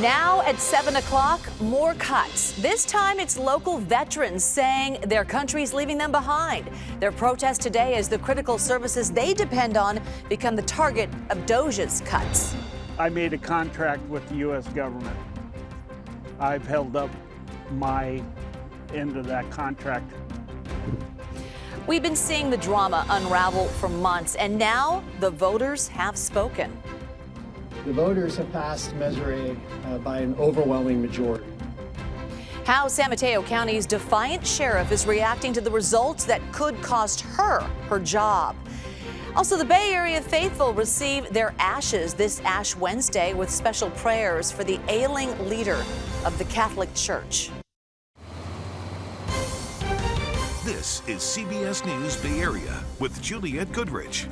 Now at 7 o'clock, more cuts. This time it's local veterans saying their country's leaving them behind. Their protest today as the critical services they depend on become the target of DOJ's cuts. I made a contract with the U.S. government. I've held up my end of that contract. We've been seeing the drama unravel for months, and now the voters have spoken. The voters have passed Measure A by an overwhelming majority. How San Mateo County's defiant sheriff is reacting to the results that could cost her job. Also, the Bay Area faithful receive their ashes this Ash Wednesday with special prayers for the ailing leader of the Catholic Church. This is CBS News Bay Area with Juliette Goodrich.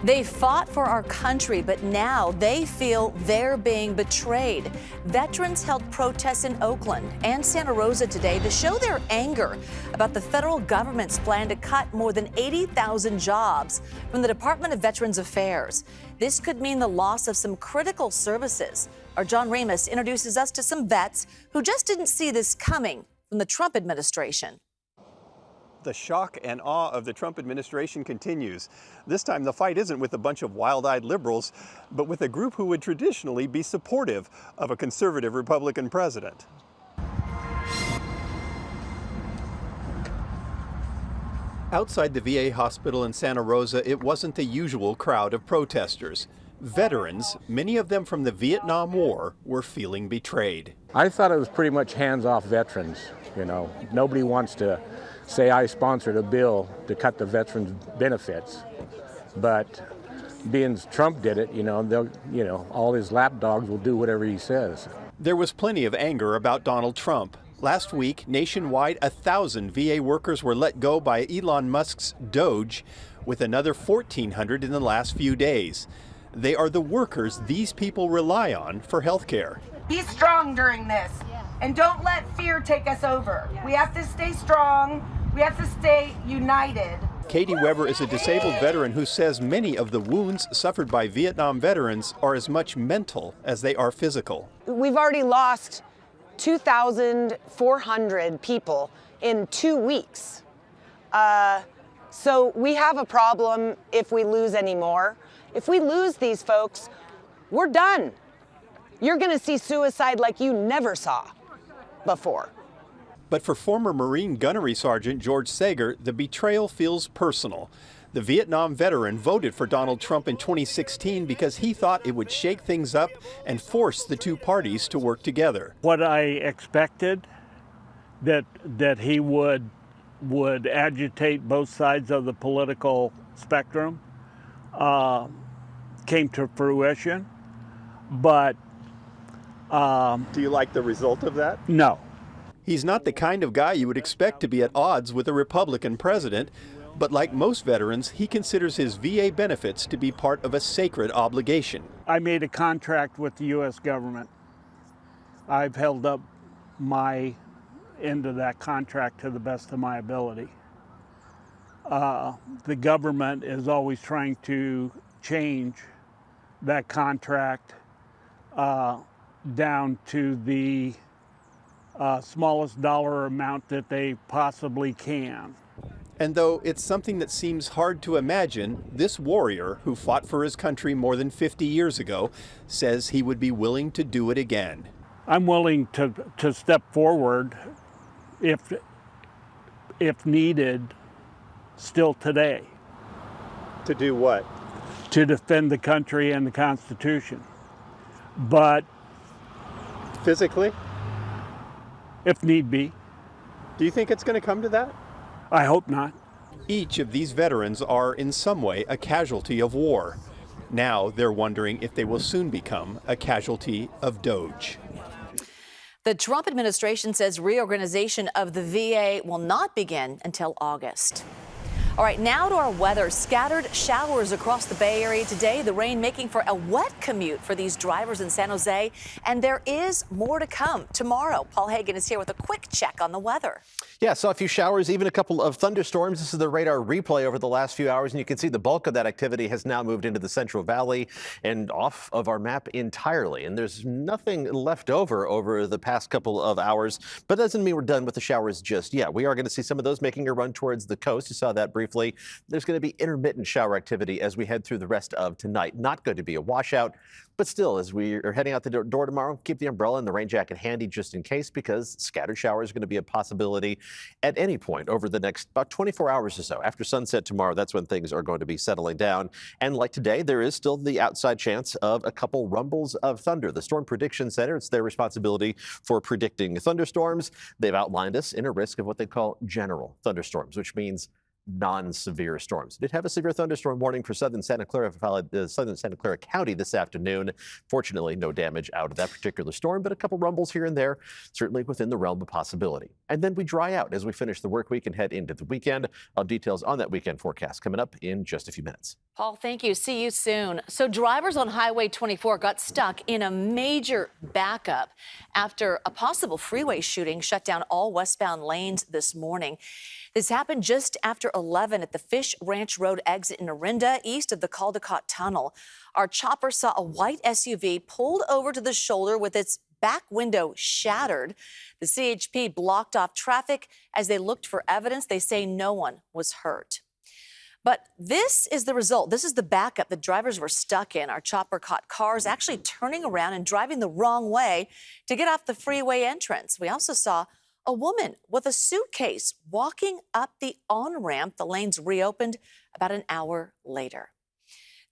They fought for our country, but now they feel they're being betrayed. Veterans held protests in Oakland and Santa Rosa today to show their anger about the federal government's plan to cut more than 80,000 jobs from the Department of Veterans Affairs. This could mean the loss of some critical services. Our John Remus introduces us to some vets who just didn't see this coming from the Trump administration. The shock and awe of the Trump administration continues. This time the fight isn't with a bunch of wild-eyed liberals, but with a group who would traditionally be supportive of a conservative Republican president. Outside the VA hospital in Santa Rosa, it wasn't the usual crowd of protesters. Veterans, many of them from the Vietnam War, were feeling betrayed. I thought it was pretty much hands-off veterans. You know, nobody wants to say I sponsored a bill to cut the veterans' benefits, but being Trump did it, all his lapdogs will do whatever he says. There was plenty of anger about Donald Trump. Last week, nationwide, 1,000 VA workers were let go by Elon Musk's DOJ, with another 1,400 in the last few days. They are the workers these people rely on for health care. Be strong during this, and don't let fear take us over. We have to stay strong. We have to stay united. Katie Weber is a disabled veteran who says many of the wounds suffered by Vietnam veterans are as much mental as they are physical. We've already lost 2,400 people in 2 weeks. So we have a problem if we lose any more. If we lose these folks, we're done. You're going to see suicide like you never saw before. But for former Marine Gunnery Sergeant George Sager, the betrayal feels personal. The Vietnam veteran voted for Donald Trump in 2016 because he thought it would shake things up and force the two parties to work together. What I expected, that he would agitate both sides of the political spectrum, came to fruition. But do you like the result of that? No. He's not the kind of guy you would expect to be at odds with a Republican president, but like most veterans, he considers his VA benefits to be part of a sacred obligation. I made a contract with the U.S. government. I've held up my end of that contract to the best of my ability. The government is always trying to change that contract down to the smallest dollar amount that they possibly can. And though it's something that seems hard to imagine, this warrior who fought for his country more than 50 years ago says he would be willing to do it again. I'm willing to step forward if needed still today. To do what? To defend the country and the Constitution. But physically? If need be. Do you think it's going to come to that? I hope not. Each of these veterans are in some way a casualty of war. Now they're wondering if they will soon become a casualty of DOJ. The Trump administration says reorganization of the VA will not begin until August. All right, now to our weather. Scattered showers across the Bay Area today. The rain making for a wet commute for these drivers in San Jose. And there is more to come tomorrow. Paul Hagan is here with a quick check on the weather. Yeah, saw a few showers, even a couple of thunderstorms. This is the radar replay over the last few hours, and you can see the bulk of that activity has now moved into the Central Valley and off of our map entirely. And there's nothing left over the past couple of hours, but doesn't mean we're done with the showers just yet. We are going to see some of those making a run towards the coast. You saw that briefly. There's going to be intermittent shower activity as we head through the rest of tonight. Not going to be a washout, but still, as we are heading out the door tomorrow, keep the umbrella and the rain jacket handy just in case, because scattered showers are going to be a possibility at any point over the next about 24 hours or so. After sunset tomorrow, that's when things are going to be settling down. And like today, there is still the outside chance of a couple rumbles of thunder. The Storm Prediction Center, it's their responsibility for predicting thunderstorms. They've outlined us in a risk of what they call general thunderstorms, which means non-severe storms. Did have a severe thunderstorm warning for southern Santa Clara County this afternoon. Fortunately, no damage out of that particular storm, but a couple rumbles here and there, certainly within the realm of possibility. And then we dry out as we finish the work week and head into the weekend. I'll have details on that weekend forecast coming up in just a few minutes. Paul, thank you. See you soon. So drivers on Highway 24 got stuck in a major backup after a possible freeway shooting shut down all westbound lanes this morning. This happened just after 11 at the Fish Ranch Road exit in Orinda, east of the Caldecott Tunnel. Our chopper saw a white SUV pulled over to the shoulder with its back window shattered. The CHP blocked off traffic as they looked for evidence. They say no one was hurt. But this is the result. This is the backup the drivers were stuck in. Our chopper caught cars actually turning around and driving the wrong way to get off the freeway entrance. We also saw a woman with a suitcase walking up the on-ramp. The lanes reopened about an hour later.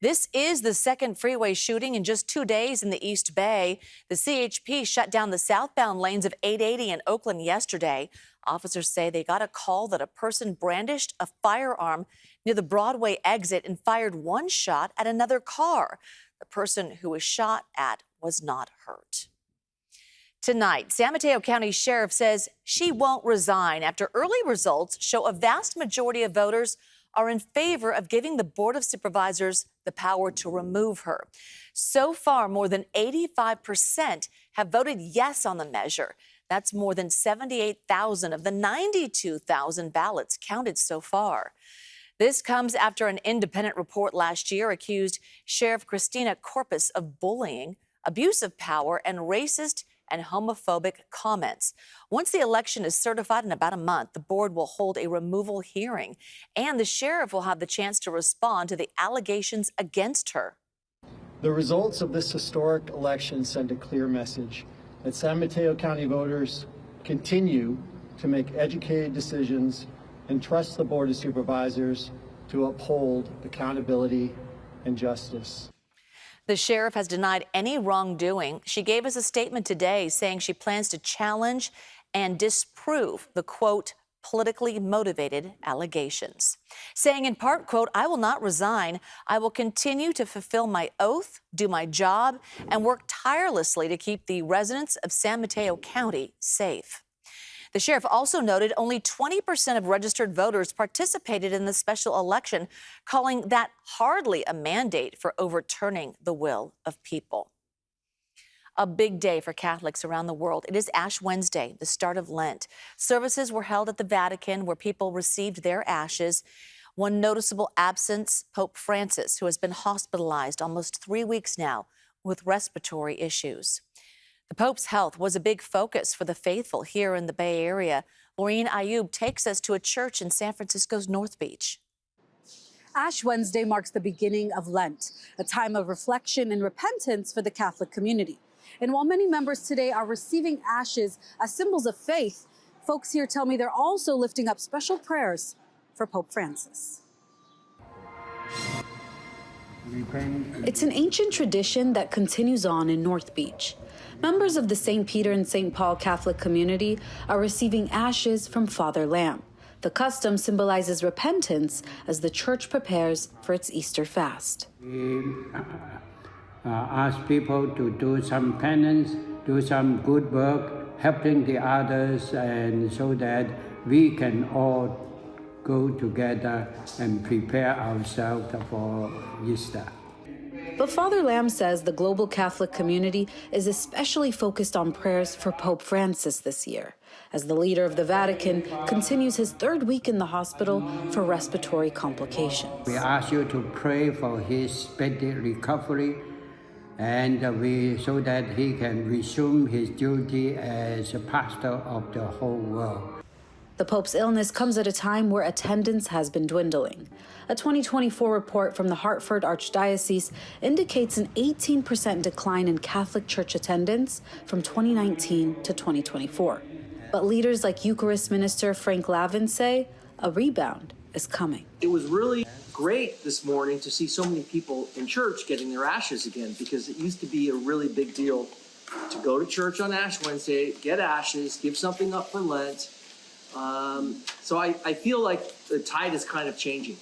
This is the second freeway shooting in just 2 days in the East Bay. The CHP shut down the southbound lanes of 880 in Oakland yesterday. Officers say they got a call that a person brandished a firearm near the Broadway exit and fired one shot at another car. The person who was shot at was not hurt. Tonight, San Mateo County Sheriff says she won't resign after early results show a vast majority of voters are in favor of giving the Board of Supervisors the power to remove her. So far, more than 85% have voted yes on the measure. That's more than 78,000 of the 92,000 ballots counted so far. This comes after an independent report last year accused Sheriff Christina Corpus of bullying, abuse of power, and racist and homophobic comments. Once the election is certified in about a month, the board will hold a removal hearing, and the sheriff will have the chance to respond to the allegations against her. The results of this historic election send a clear message that San Mateo County voters continue to make educated decisions and trust the Board of Supervisors to uphold accountability and justice. The sheriff has denied any wrongdoing. She gave us a statement today saying she plans to challenge and disprove the, quote, politically motivated allegations. Saying in part, quote, I will not resign. I will continue to fulfill my oath, do my job, and work tirelessly to keep the residents of San Mateo County safe. The sheriff also noted only 20% of registered voters participated in the special election, calling that hardly a mandate for overturning the will of people. A big day for Catholics around the world. It is Ash Wednesday, the start of Lent. Services were held at the Vatican where people received their ashes. One noticeable absence, Pope Francis, who has been hospitalized almost 3 weeks now with respiratory issues. The Pope's health was a big focus for the faithful here in the Bay Area. Laureen Ayub takes us to a church in San Francisco's North Beach. Ash Wednesday marks the beginning of Lent, a time of reflection and repentance for the Catholic community. And while many members today are receiving ashes as symbols of faith, folks here tell me they're also lifting up special prayers for Pope Francis. It's an ancient tradition that continues on in North Beach. Members of the St. Peter and St. Paul Catholic community are receiving ashes from Father Lamb. The custom symbolizes repentance as the church prepares for its Easter fast. We ask people to do some penance, do some good work, helping the others, and so that we can all go together and prepare ourselves for Easter. But Father Lam says the global Catholic community is especially focused on prayers for Pope Francis this year, as the leader of the Vatican continues his third week in the hospital for respiratory complications. We ask you to pray for his speedy recovery and so that he can resume his duty as a pastor of the whole world. The Pope's illness comes at a time where attendance has been dwindling. A 2024 report from the Hartford Archdiocese indicates an 18% decline in Catholic Church attendance from 2019 to 2024. But leaders like Eucharist Minister Frank Lavin say a rebound is coming. It was really great this morning to see so many people in church getting their ashes again, because it used to be a really big deal to go to church on Ash Wednesday, get ashes, give something up for Lent. So I feel like the tide is kind of changing.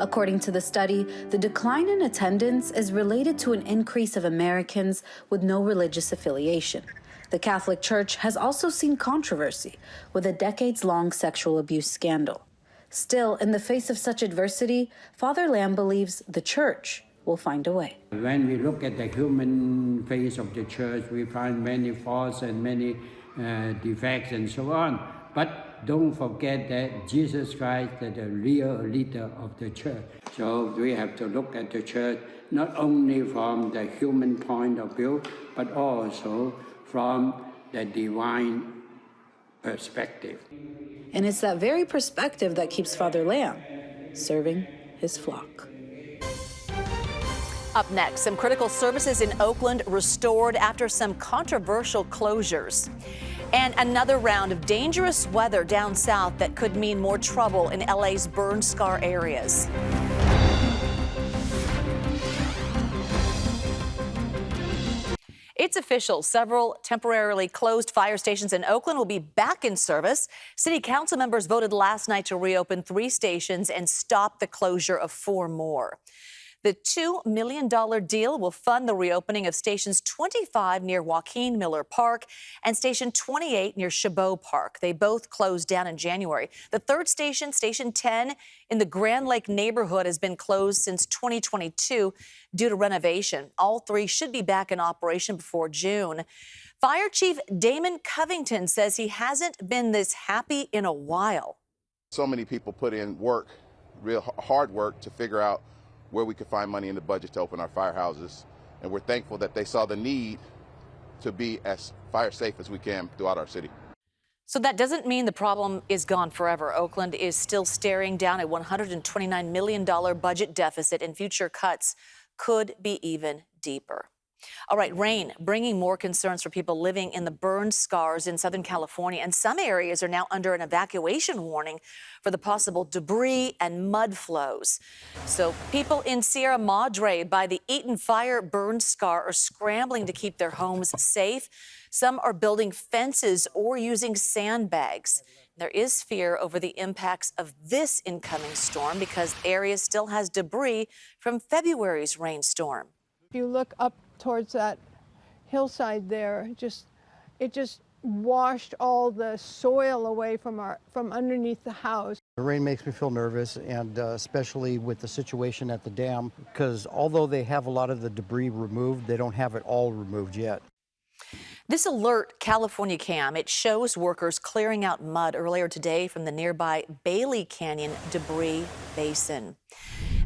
According to the study, the decline in attendance is related to an increase of Americans with no religious affiliation. The Catholic Church has also seen controversy with a decades-long sexual abuse scandal. Still, in the face of such adversity, Father Lam believes the Church will find a way. When we look at the human face of the Church, we find many faults and many defects and so on. But don't forget that Jesus Christ is the real leader of the church. So we have to look at the church not only from the human point of view, but also from the divine perspective. And it's that very perspective that keeps Father Lam serving his flock. Up next, some critical services in Oakland restored after some controversial closures. And another round of dangerous weather down south that could mean more trouble in LA's burn scar areas. It's official. Several temporarily closed fire stations in Oakland will be back in service. City council members voted last night to reopen 3 stations and stop the closure of 4 more. The $2 million deal will fund the reopening of stations 25 near Joaquin Miller Park and station 28 near Chabot Park. They both closed down in January. The third station, station 10 in the Grand Lake neighborhood, has been closed since 2022 due to renovation. All 3 should be back in operation before June. Fire Chief Damon Covington says he hasn't been this happy in a while. So many people put in work, real hard work, to figure out where we could find money in the budget to open our firehouses. And we're thankful that they saw the need to be as fire safe as we can throughout our city. So that doesn't mean the problem is gone forever. Oakland is still staring down a $129 million budget deficit, and future cuts could be even deeper. All right, rain bringing more concerns for people living in the burn scars in Southern California, and some areas are now under an evacuation warning for the possible debris and mud flows. So people in Sierra Madre by the Eaton Fire burn scar are scrambling to keep their homes safe. Some are building fences or using sandbags. There is fear over the impacts of this incoming storm because the area still has debris from February's rainstorm. If you look up towards that hillside there, it just washed all the soil away from underneath the house. The rain makes me feel nervous, and especially with the situation at the dam, because although they have a lot of the debris removed, they don't have it all removed yet. This alert California Cam, it shows workers clearing out mud earlier today from the nearby Bailey Canyon debris basin.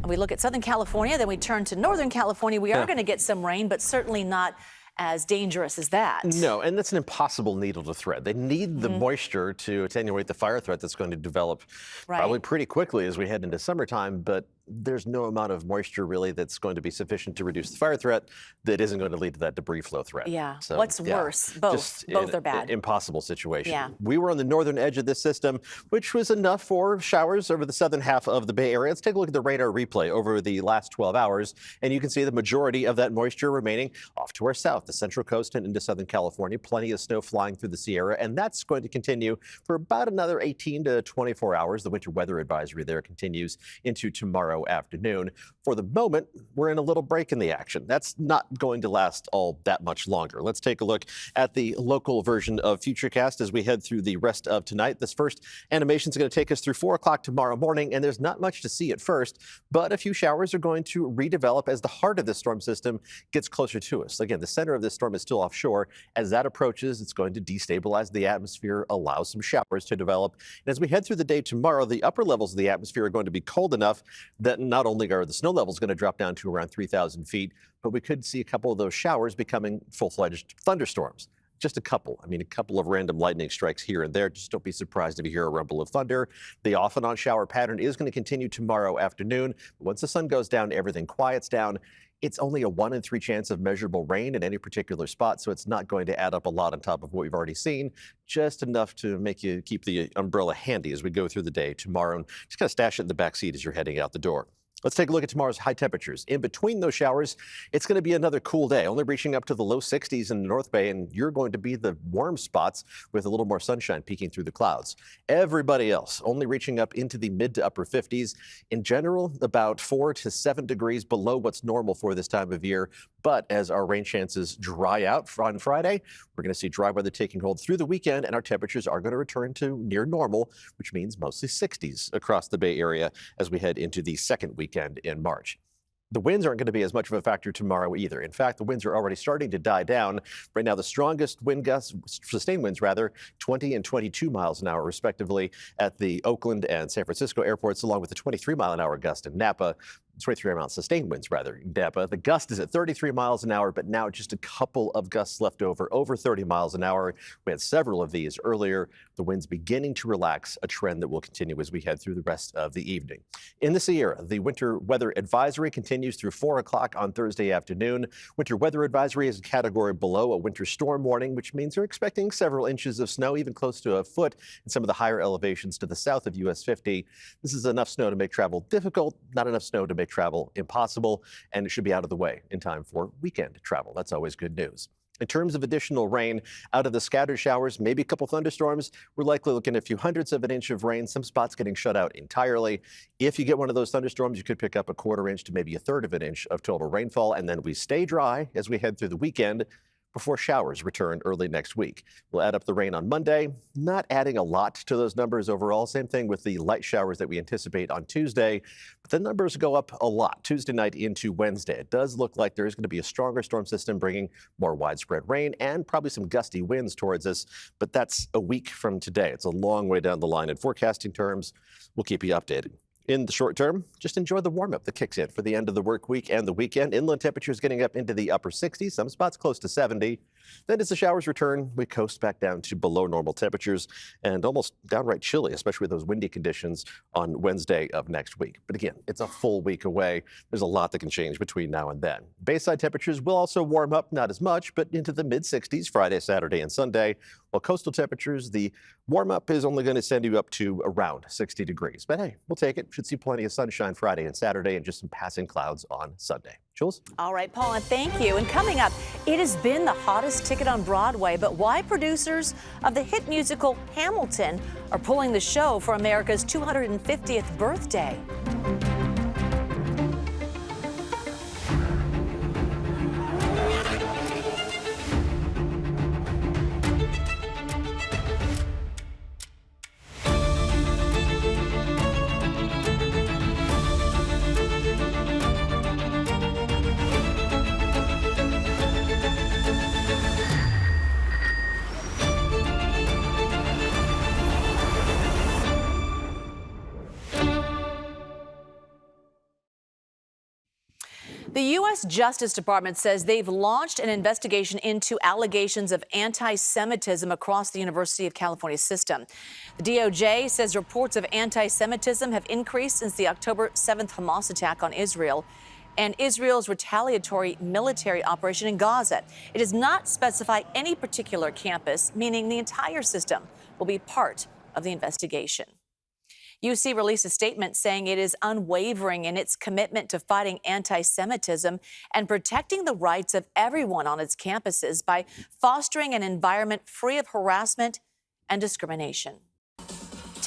And we look at Southern California, then we turn to Northern California. We are going to get some rain, but certainly not as dangerous as that. No, and that's an impossible needle to thread. They need the moisture to attenuate the fire threat that's going to develop probably pretty quickly as we head into summertime, but there's no amount of moisture really that's going to be sufficient to reduce the fire threat that isn't going to lead to that debris flow threat. Yeah. So, what's worse? Both are bad. Impossible situation. Yeah. We were on the northern edge of this system, which was enough for showers over the southern half of the Bay Area. Let's take a look at the radar replay over the last 12 hours, and you can see the majority of that moisture remaining off to our south, the Central Coast and into Southern California. Plenty of snow flying through the Sierra, and that's going to continue for about another 18 to 24 hours. The winter weather advisory there continues into tomorrow tomorrow afternoon. For the moment, we're in a little break in the action. That's not going to last all that much longer. Let's take a look at the local version of Futurecast as we head through the rest of tonight. This first animation is going to take us through 4 o'clock tomorrow morning, and there's not much to see at first, but a few showers are going to redevelop as the heart of this storm system gets closer to us. Again, the center of this storm is still offshore. As that approaches, it's going to destabilize the atmosphere, allow some showers to develop. And as we head through the day tomorrow, the upper levels of the atmosphere are going to be cold enough that not only are the snow levels going to drop down to around 3,000 feet, but we could see a couple of those showers becoming full-fledged thunderstorms. Just a couple. I mean, a couple of random lightning strikes here and there. Just don't be surprised if you hear a rumble of thunder. The off and on shower pattern is going to continue tomorrow afternoon. Once the sun goes down, everything quiets down. It's only a 1 in 3 chance of measurable rain in any particular spot, so it's not going to add up a lot on top of what we've already seen. Just enough to make you keep the umbrella handy as we go through the day tomorrow, and just kind of stash it in the back seat as you're heading out the door. Let's take a look at tomorrow's high temperatures. In between those showers, it's going to be another cool day, only reaching up to the low 60s in the North Bay, and you're going to be the warm spots with a little more sunshine peeking through the clouds. Everybody else only reaching up into the mid to upper 50s. In general, about 4 to 7 degrees below what's normal for this time of year. But as our rain chances dry out on Friday, we're going to see dry weather taking hold through the weekend, and our temperatures are going to return to near normal, which means mostly 60s across the Bay Area as we head into the second weekend in March. The winds aren't going to be as much of a factor tomorrow either. In fact, the winds are already starting to die down. Right now, the strongest wind gusts, sustained winds rather, 20 and 22 miles an hour respectively at the Oakland and San Francisco airports, along with the 23-mile-an-hour gust in Napa. 23-mile sustained winds, rather, in Napa. The gust is at 33 miles an hour, but now just a couple of gusts left over 30 miles an hour. We had several of these earlier. The wind's beginning to relax, a trend that will continue as we head through the rest of the evening. In the Sierra, the winter weather advisory continues through 4 o'clock on Thursday afternoon. Winter weather advisory is a category below a winter storm warning, which means they're expecting several inches of snow, even close to a foot in some of the higher elevations to the south of US 50. This is enough snow to make travel difficult, not enough snow to make travel impossible, and it should be out of the way in time for weekend travel. That's always good news. In terms of additional rain, out of the scattered showers, maybe a couple thunderstorms, we're likely looking at a few hundredths of an inch of rain, some spots getting shut out entirely. If you get one of those thunderstorms, you could pick up a 1/4 inch to maybe a 1/3 of an inch of total rainfall, and then we stay dry as we head through the weekend before showers return early next week. We'll add up the rain on Monday, not adding a lot to those numbers overall. Same thing with the light showers that we anticipate on Tuesday, but the numbers go up a lot Tuesday night into Wednesday. It does look like there is going to be a stronger storm system bringing more widespread rain and probably some gusty winds towards us, but that's a week from today. It's a long way down the line in forecasting terms. We'll keep you updated. In the short term, just enjoy the warm-up that kicks in for the end of the work week and the weekend. Inland temperatures getting up into the upper 60s, some spots close to 70. Then as the showers return, we coast back down to below normal temperatures and almost downright chilly, especially with those windy conditions on Wednesday of next week. But again, it's a full week away. There's a lot that can change between now and then. Bayside temperatures will also warm up, not as much, but into the mid-60s Friday, Saturday, and Sunday. While coastal temperatures, the warm-up is only going to send you up to around 60 degrees. But hey, we'll take it. Should see plenty of sunshine Friday and Saturday and just some passing clouds on Sunday. Jules? All right, Paula, thank you. And coming up, it has been the hottest ticket on Broadway, but why producers of the hit musical Hamilton are pulling the show for America's 250th birthday. The U.S. Justice Department says they've launched an investigation into allegations of anti-Semitism across the University of California system. The DOJ says reports of anti-Semitism have increased since the October 7th Hamas attack on Israel and Israel's retaliatory military operation in Gaza. It does not specify any particular campus, meaning the entire system will be part of the investigation. UC released a statement saying it is unwavering in its commitment to fighting anti-Semitism and protecting the rights of everyone on its campuses by fostering an environment free of harassment and discrimination.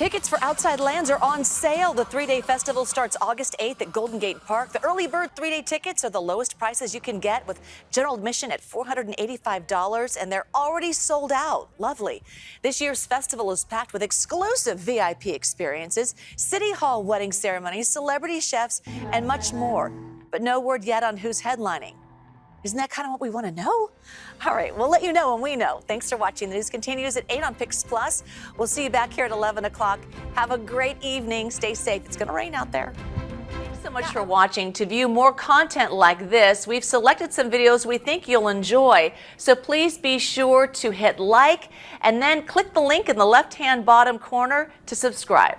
Tickets for Outside Lands are on sale. The 3-day festival starts August 8th at Golden Gate Park. The early bird 3-day tickets are the lowest prices you can get, with general admission at $485, and they're already sold out. Lovely. This year's festival is packed with exclusive VIP experiences, City Hall wedding ceremonies, celebrity chefs, and much more. But no word yet on who's headlining. Isn't that kind of what we want to know? All right, we'll let you know when we know. Thanks for watching. The news continues at 8 on Pix Plus. We'll see you back here at 11 o'clock. Have a great evening. Stay safe. It's going to rain out there. Thanks so much for watching. To view more content like this, we've selected some videos we think you'll enjoy. So please be sure to hit like and then click the link in the left-hand bottom corner to subscribe.